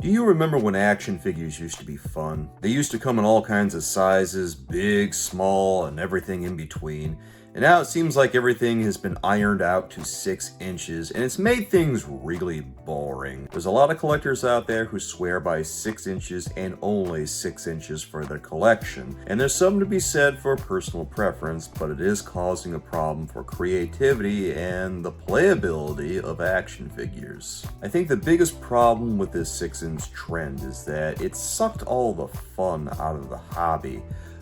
Do you remember when action figures used to be fun? They used to come in all kinds of sizes, big, small, and everything in between. And now it seems like everything has been ironed out to 6 inches, and it's made things really boring. There's a lot of collectors out there who swear by 6 inches and only 6 inches for their collection. And there's something to be said for personal preference, but it is causing a problem for creativity and the playability of action figures. I think the biggest problem with this 6-inch trend is that it sucked all the fun out of the hobby.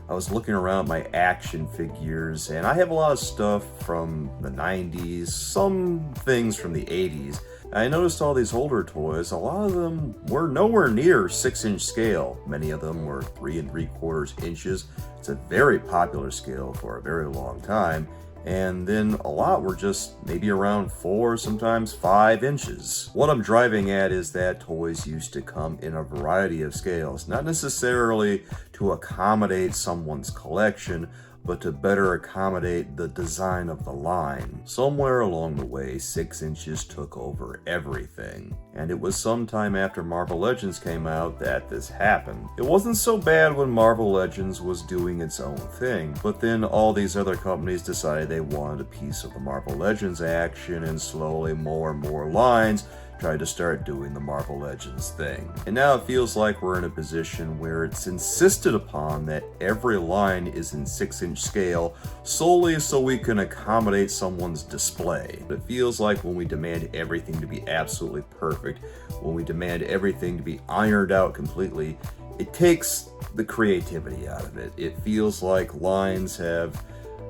I was looking around my action figures, and I have a lot of stuff from the 90s, some things from the 80s. I noticed all these older toys, a lot of them were nowhere near 6-inch scale. Many of them were 3 3/4 inches. It's a very popular scale for a very long time. And then a lot were just maybe around 4, sometimes 5 inches. What I'm driving at is that toys used to come in a variety of scales, not necessarily to accommodate someone's collection, but to better accommodate the design of the line. Somewhere along the way, 6 inches took over everything. And it was sometime after Marvel Legends came out that this happened. It wasn't so bad when Marvel Legends was doing its own thing, but then all these other companies decided they wanted a piece of the Marvel Legends action, and slowly more and more lines tried to start doing the Marvel Legends thing. And now it feels like we're in a position where it's insisted upon that every line is in 6-inch scale solely so we can accommodate someone's display. It feels like when we demand everything to be absolutely perfect, when we demand everything to be ironed out completely, it takes the creativity out of it. It feels like lines have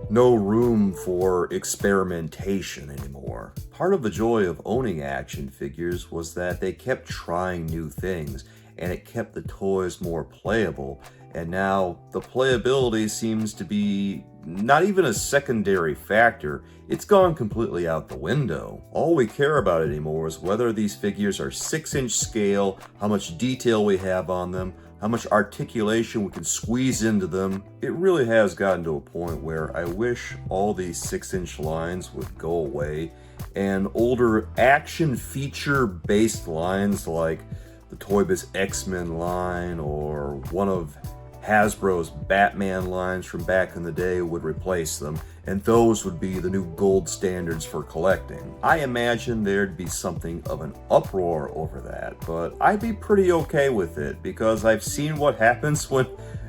no room for experimentation anymore. Part of the joy of owning action figures was that they kept trying new things, and it kept the toys more playable. And now the playability seems to be not even a secondary factor. It's gone completely out the window. All we care about anymore is whether these figures are 6-inch scale, how much detail we have on them, how much articulation we can squeeze into them. It really has gotten to a point where I wish all these 6-inch lines would go away, and older action feature based lines like the Toy Biz X-Men line or one of Hasbro's Batman lines from back in the day would replace them, and those would be the new gold standards for collecting. I imagine there'd be something of an uproar over that, but I'd be pretty okay with it because I've seen what happens when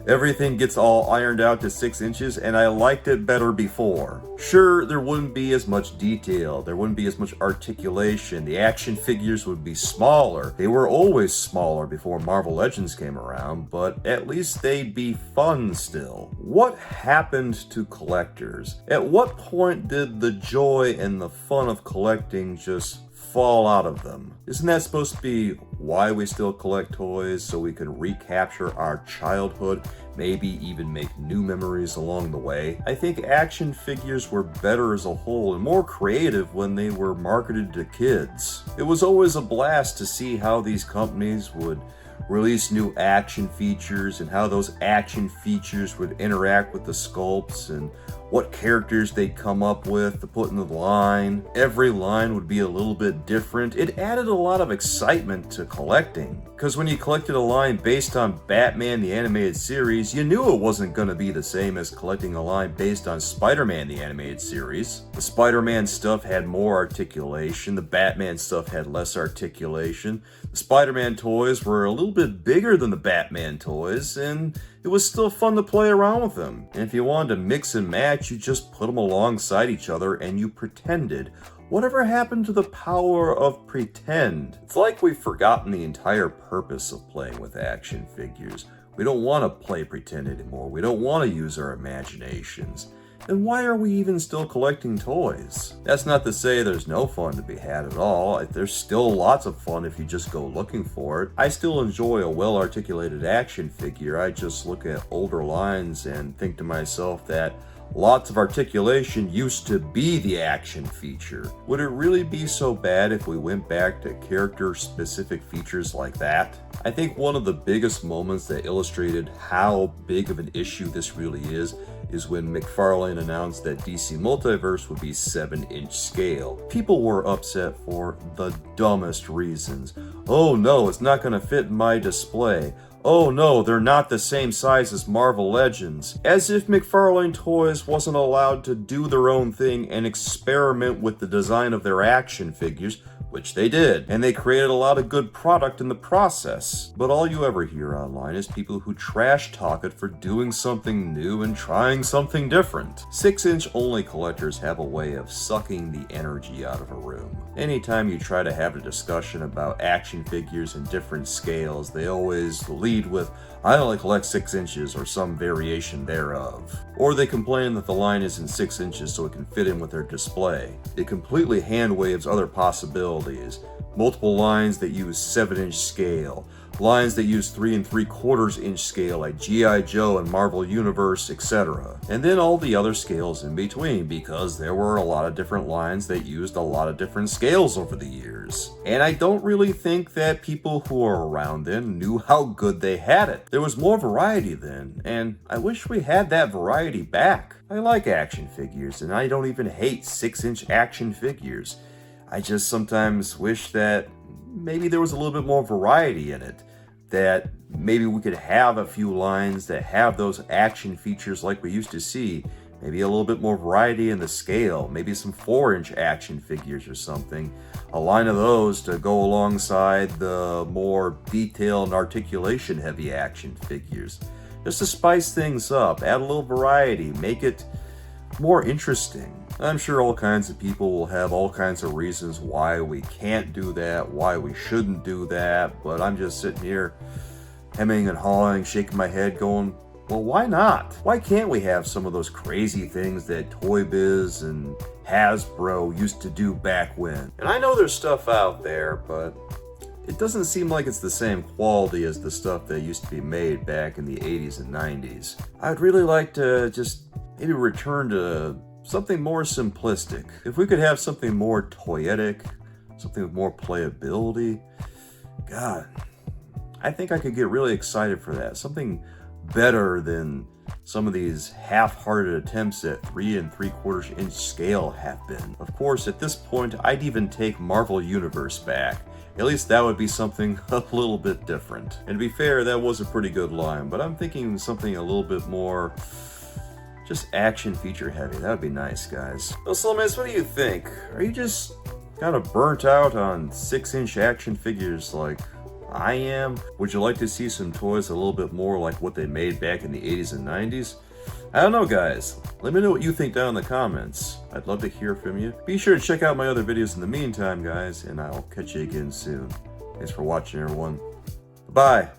everything gets all ironed out to 6 inches, and I liked it better before. Sure, there wouldn't be as much detail, there wouldn't be as much articulation, the action figures would be smaller. They were always smaller before Marvel Legends came around, but at least they'd be fun still. What happened to collectors? At what point did the joy and the fun of collecting just fall out of them? Isn't that supposed to be why we still collect toys, so we can recapture our childhood, maybe even make new memories along the way? I think action figures were better as a whole and more creative when they were marketed to kids. It was always a blast to see how these companies would release new action features and how those action features would interact with the sculpts and what characters they'd come up with to put in the line. Every line would be a little bit different. It added a lot of excitement to collecting, because when you collected a line based on Batman the Animated Series, you knew it wasn't going to be the same as collecting a line based on Spider-Man the Animated Series. The Spider-Man stuff had more articulation, the Batman stuff had less articulation. The Spider-Man toys were a little bit bigger than the Batman toys, and it was still fun to play around with them. And if you wanted to mix and match, you just put them alongside each other and you pretended. Whatever happened to the power of pretend? It's like we've forgotten the entire purpose of playing with action figures. We don't want to play pretend anymore. We don't want to use our imaginations. Then why are we even still collecting toys? That's not to say there's no fun to be had at all. There's still lots of fun if you just go looking for it. I still enjoy a well-articulated action figure. I just look at older lines and think to myself that lots of articulation used to be the action feature. Would it really be so bad if we went back to character-specific features like that? I think one of the biggest moments that illustrated how big of an issue this really is is when McFarlane announced that DC Multiverse would be 7-inch scale. People were upset for the dumbest reasons. Oh no, it's not going to fit in my display. Oh no, they're not the same size as Marvel Legends. As if McFarlane Toys wasn't allowed to do their own thing and experiment with the design of their action figures, which they did, and they created a lot of good product in the process. But all you ever hear online is people who trash talk it for doing something new and trying something different. 6-inch only collectors have a way of sucking the energy out of a room. Anytime you try to have a discussion about action figures in different scales, they always lead with, I only collect 6 inches or some variation thereof. Or they complain that the line isn't 6 inches so it can fit in with their display. It completely hand waves other possibilities. Multiple lines that use 7-inch scale, lines that use 3 3/4 inch scale like G.I. Joe and Marvel Universe, etc. And then all the other scales in between, because there were a lot of different lines that used a lot of different scales over the years. And I don't really think that people who were around then knew how good they had it. There was more variety then, and I wish we had that variety back. I like action figures, and I don't even hate 6-inch action figures. I just sometimes wish that maybe there was a little bit more variety in it. That maybe we could have a few lines that have those action features like we used to see. Maybe a little bit more variety in the scale. Maybe some 4-inch action figures or something. A line of those to go alongside the more detailed and articulation heavy action figures. Just to spice things up, add a little variety, make it more interesting. I'm sure all kinds of people will have all kinds of reasons why we can't do that, why we shouldn't do that, but I'm just sitting here hemming and hawing, shaking my head going, well, why not? Why can't we have some of those crazy things that Toy Biz and Hasbro used to do back when? And I know there's stuff out there, but it doesn't seem like it's the same quality as the stuff that used to be made back in the 80s and 90s. I'd really like to just maybe return to something more simplistic. If we could have something more toyetic, something with more playability, God, I think I could get really excited for that. Something better than some of these half-hearted attempts at 3 3/4 inch scale have been. Of course, at this point, I'd even take Marvel Universe back. At least that would be something a little bit different. And to be fair, that was a pretty good line, but I'm thinking something a little bit more just action feature heavy. That would be nice, guys. Well, Slowmates, what do you think? Are you just kind of burnt out on 6-inch action figures like I am? Would you like to see some toys a little bit more like what they made back in the 80s and 90s? I don't know, guys. Let me know what you think down in the comments. I'd love to hear from you. Be sure to check out my other videos in the meantime, guys, and I'll catch you again soon. Thanks for watching, everyone. Bye.